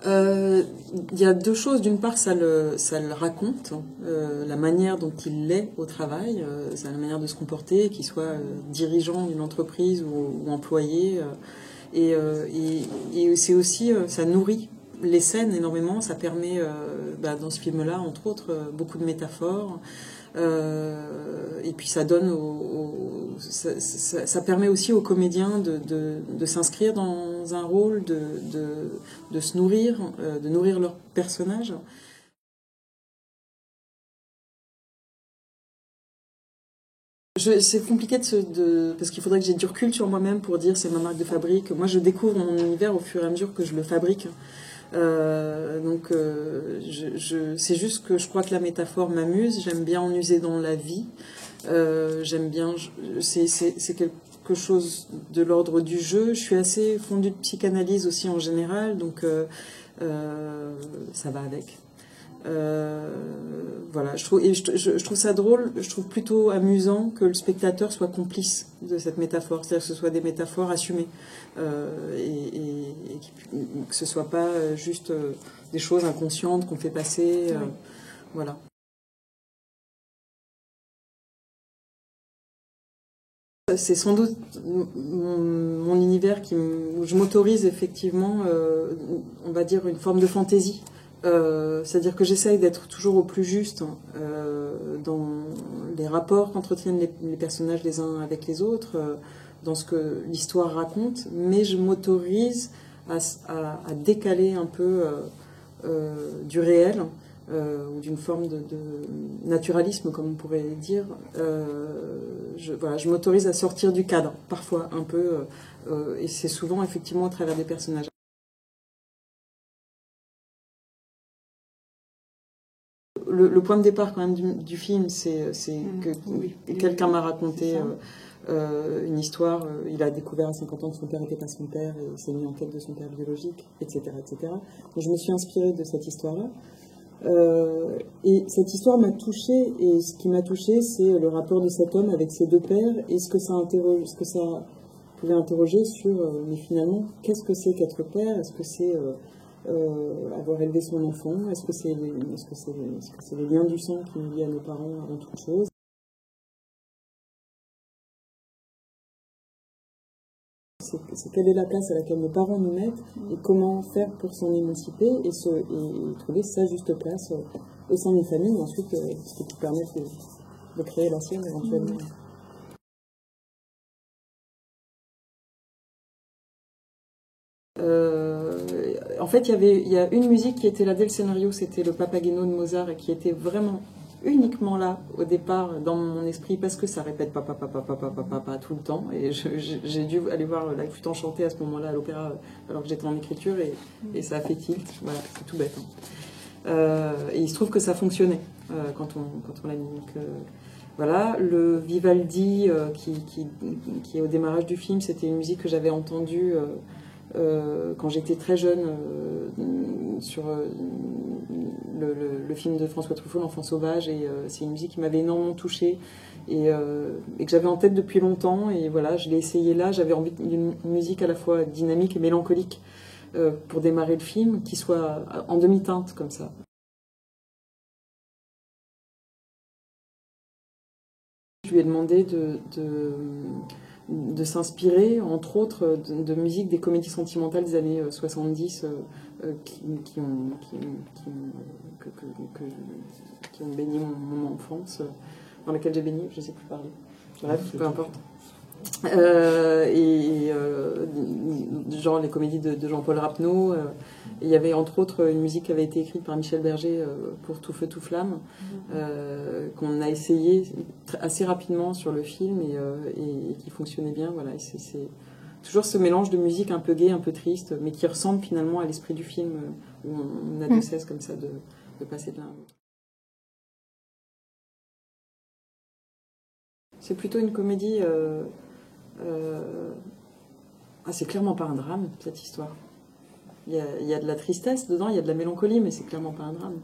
Euh, Il y a deux choses. D'une part, ça le raconte, la manière dont il l'est au travail, c'est la manière de se comporter, qu'il soit dirigeant d'une entreprise ou employé. Et c'est aussi, ça nourrit les scènes énormément. Ça permet, dans ce film-là, entre autres, beaucoup de métaphores. Et puis ça donne ça permet aussi aux comédiens de s'inscrire dans un rôle, de se nourrir, de nourrir leur personnage. C'est compliqué parce qu'il faudrait que j'ai du recul sur moi-même pour dire c'est ma marque de fabrique. Moi, je découvre mon univers au fur et à mesure que je le fabrique. C'est juste que je crois que la métaphore m'amuse. J'aime bien en user dans la vie. J'aime bien. C'est quelque chose de l'ordre du jeu. Je suis assez fondue de psychanalyse aussi en général, donc ça va avec. Voilà, je trouve ça drôle, je trouve plutôt amusant que le spectateur soit complice de cette métaphore, c'est-à-dire que ce soit des métaphores assumées, et que ce soit pas juste des choses inconscientes qu'on fait passer, oui. Voilà. C'est sans doute mon univers où je m'autorise effectivement, on va dire, une forme de fantaisie. C'est-à-dire que j'essaye d'être toujours au plus juste dans les rapports qu'entretiennent les personnages les uns avec les autres, dans ce que l'histoire raconte, mais je m'autorise à décaler un peu du réel, ou d'une forme de naturalisme, comme on pourrait dire. Voilà, je m'autorise à sortir du cadre, parfois un peu, et c'est souvent effectivement à travers des personnages. Le point de départ quand même du film, c'est que oui, quelqu'un m'a raconté une histoire. Il a découvert à 50 ans que son père n'était pas son père et s'est mis en quête de son père biologique, etc., etc. Donc je me suis inspirée de cette histoire-là. Et cette histoire m'a touchée, et ce qui m'a touchée, c'est le rapport de cet homme avec ses deux pères et ce que ça pouvait interroger sur, mais finalement, qu'est-ce que c'est qu'être père? Est-ce que c'est avoir élevé son enfant? Est-ce que c'est les liens du sang qui nous lient à nos parents avant toute chose? C'est quelle est la place à laquelle nos parents nous mettent et comment faire pour s'en émanciper et trouver sa juste place au sein d'une famille, et ensuite ce qui permet de créer la sienne éventuellement. En fait, il y a une musique qui était là dès le scénario, c'était le Papageno de Mozart, et qui était vraiment uniquement là au départ dans mon esprit parce que ça répète papa papa papa papa papa tout le temps, et j'ai dû aller voir la flûte enchantée à ce moment-là à l'opéra alors que j'étais en écriture, et ça a fait tilt. Voilà, c'est tout bête, hein. Et il se trouve que ça fonctionnait quand on l'a mis. Donc, voilà, le Vivaldi qui est au démarrage du film, c'était une musique que j'avais entendue quand j'étais très jeune sur le film de François Truffaut, L'Enfant sauvage, et c'est une musique qui m'avait énormément touchée et que j'avais en tête depuis longtemps, et voilà, je l'ai essayé là. J'avais envie d'une musique à la fois dynamique et mélancolique pour démarrer le film, qui soit en demi-teinte comme ça. Je lui ai demandé de s'inspirer, entre autres, de musique des comédies sentimentales des années 70 qui ont baigné mon enfance, dans laquelle j'ai baigné, je ne sais plus parler. Bref, peu importe. Genre les comédies de Jean-Paul Rapneau. Il y avait entre autres une musique qui avait été écrite par Michel Berger pour Tout feu, tout flamme, qu'on a essayé assez rapidement sur le film, et qui fonctionnait bien. Voilà, c'est toujours ce mélange de musique un peu gaie, un peu triste, mais qui ressemble finalement à l'esprit du film, où on a de cesse comme ça de passer de l'un à l'autre. C'est plutôt une comédie. C'est clairement pas un drame, cette histoire. Il y a de la tristesse dedans, il y a de la mélancolie, mais c'est clairement pas un drame.